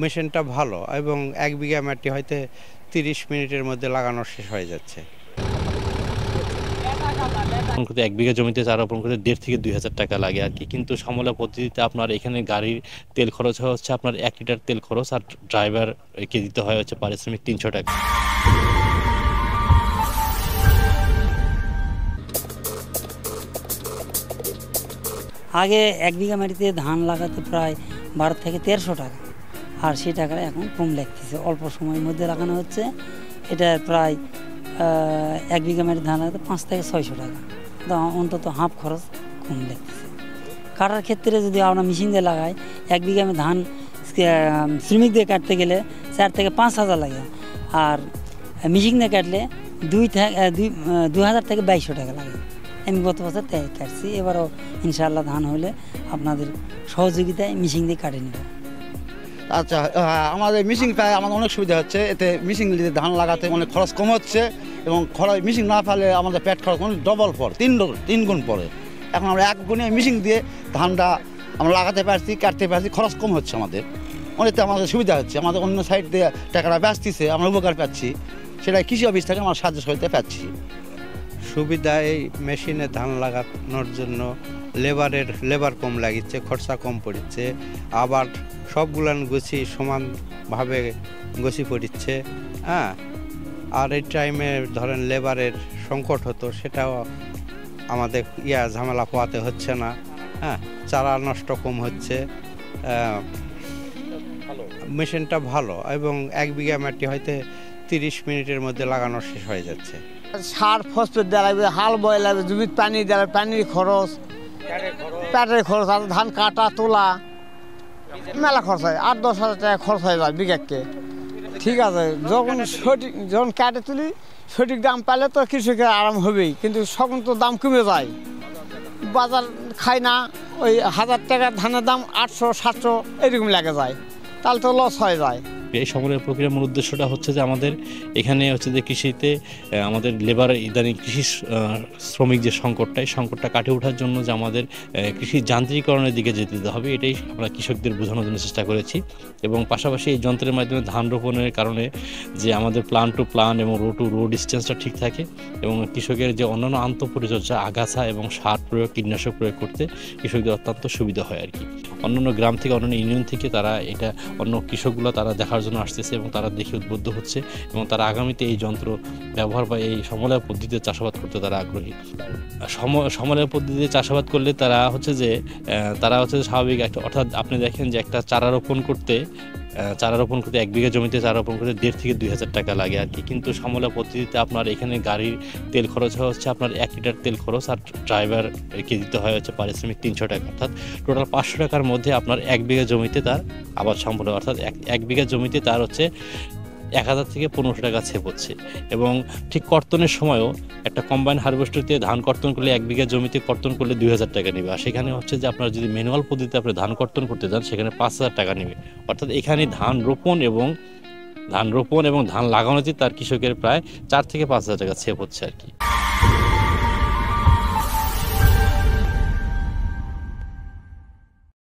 মেশিনটা ভালো এবং 1 বিঘা মাটি হয়তো 30 মিনিটের মধ্যে লাগানো শেষ হয়ে যাচ্ছে। 1 বিঘা জমিতে চারা রোপণ করতে 1.5 থেকে 2,000 টাকা লাগে আর কি, কিন্তু সমলা পদ্ধতিতে আপনার এখানে গাড়ির তেল খরচ হচ্ছে আপনার 1 লিটার তেল খরচ, আর ড্রাইভারকে দিতে হয় হচ্ছে পারিশ্রমিক 300 টাকা। আগে 1 বিঘা মাটিতে ধান লাগাতে প্রায় 12 থেকে 1300 টাকা, আর সেই টাকাটা এখন কম লাগতেছে, অল্প সময়ের মধ্যে লাগানো হচ্ছে। এটা প্রায় 1 বিঘা মাটিতে ধান লাগাতে 5 থেকে 600 টাকা, অন্তত হাফ খরচ কম লাগতেছে। কাটার ক্ষেত্রে যদি আমরা মেশিন দিয়ে লাগাই, 1 বিঘা ধান শ্রমিক দিয়ে কাটতে গেলে 4 থেকে 5,000 লাগে, আর মেশিন দিয়ে কাটলে 2,000 থেকে 2,200 টাকা লাগে। আমি গত বছর তাই কাটছি, এবারও ইনশাআল্লাহ ধান হলে আপনাদের সহযোগিতায় মেশিন দিয়ে কাটে নেব। আচ্ছা, আমাদের মেশিন পায় আমাদের অনেক সুবিধা হচ্ছে, এতে মেশিন দিয়ে ধান লাগাতে অনেক খরচ কম হচ্ছে, এবং মেশিন না ফেলে আমাদের পেট খরচ ডবল পর 3 গুণ পরে। এখন আমরা 1 গুণে মেশিন দিয়ে ধানটা আমরা লাগাতে পারছি, কাটতে পারছি, খরচ কম হচ্ছে আমাদের, অনেকটা আমাদের সুবিধা হচ্ছে। আমাদের অন্য সাইড দিয়ে টাকাটা বেচতেছে, আমরা উপকার পাচ্ছি, সেটা কৃষি অফিস থেকে আমরা সাহায্য সহায়তা পাচ্ছি। সুবিধা এই মেশিনে ধান লাগানোর জন্য লেবার কম লাগিচ্ছে, খরচা কম পড়ছে, আবার সবগুলান গুছি সমানভাবে গুছি পড়ছে। হ্যাঁ, আর এই টাইমে ধরেন লেবারের সংকট হতো, সেটাও আমাদের ঝামেলা পোয়াতে হচ্ছে না। হ্যাঁ, চারা নষ্ট কম হচ্ছে, মেশিনটা ভালো এবং 1 বিঘা মাটি হয়তো 30 মিনিটের মধ্যে লাগানো শেষ হয়ে যাচ্ছে। সার ফসফেট দেওয়া লাগবে, হাল বয় লাগবে, জমির পানি দেওয়া, পানির খরচ, প্যাটের খরচ, আর ধান কাটা তোলা মেলা খরচ হয়, 8-10 হাজার টাকা খরচ হয়ে যায় বিঘাকে। ঠিক আছে, যখন কাটে তুলি সঠিক দাম পাইলে তো কৃষকের আরাম হবেই, কিন্তু তখন তো দাম কমে যায়, বাজার খায় না, ওই 1000 টাকার ধানের দাম 800-700 এরকম লেগে যায়, তাহলে তো লস হয়ে যায়। এই সমলের প্রক্রিয়ার মূল উদ্দেশ্যটা হচ্ছে যে আমাদের এখানে হচ্ছে যে কৃষিতে আমাদের লেবার ইদানিং কৃষি শ্রমিক যে সংকটটা, এই সংকটটা কাটিয়ে ওঠার জন্য যে আমাদের কৃষি যান্ত্রিকরণের দিকে যেতে হবে, এটাই আমরা কৃষকদের বোঝানোর জন্য চেষ্টা করেছি। এবং পাশাপাশি এই যন্ত্রের মাধ্যমে ধান রোপণের কারণে যে আমাদের প্লান টু প্লান এবং রো টু রো ডিস্টেন্সটা ঠিক থাকে, এবং কৃষকের যে অন্যান্য আন্তঃপরিচর্যা, আগাছা এবং সার প্রয়োগ, কীটনাশক প্রয়োগ করতে কৃষকদের অত্যন্ত সুবিধা হয় আর কি। অন্যান্য গ্রাম থেকে, অন্যান্য ইউনিয়ন থেকে তারা এটা অন্য কৃষকগুলো তারা দেখার জন্য আসতেছে, এবং তারা দেখে উদ্বুদ্ধ হচ্ছে, এবং তারা আগামীতে এই যন্ত্র ব্যবহার বা এই সমলয় পদ্ধতিতে চাষাবাদ করতে তারা আগ্রহী। সমলয় পদ্ধতিতে চাষাবাদ করলে তারা হচ্ছে যে স্বাভাবিক একটা, অর্থাৎ আপনি দেখেন যে একটা চারা রোপণ করতে 1 বিঘা জমিতে চারা রোপণ করতে 1.5 থেকে 2,000 টাকা লাগে আর কি, কিন্তু সমলয় পদ্ধতিতে আপনার এখানে গাড়ির তেল খরচ হচ্ছে আপনার 1 লিটার তেল খরচ, আর ড্রাইভারকে দিতে হয় হচ্ছে পারিশ্রমিক 300 টাকা, অর্থাৎ টোটাল 500 টাকার মধ্যে আপনার 1 বিঘা জমিতে তার আবাদ সম্পূর্ণ, অর্থাৎ 1 বিঘা জমিতে তার হচ্ছে 1000 থেকে 1500 টাকা ছেপ হচ্ছে। এবং ঠিক কর্তনের সময়ও একটা কম্বাইন হারভেস্টার দিয়ে ধান কর্তন করলে 1 বিঘা জমিতে কর্তন করলে 2000 টাকা নেবে, আর সেখানে হচ্ছে যে আপনার যদি ম্যানুয়াল পদ্ধতিতে আপনি ধান কর্তন করতে যান, সেখানে 5000 টাকা নেবে। অর্থাৎ এখানে ধান রোপণ এবং ধান লাগানোতে তার কৃষকের প্রায় 4 থেকে 5,000 টাকা ছেপ হচ্ছে আর কি।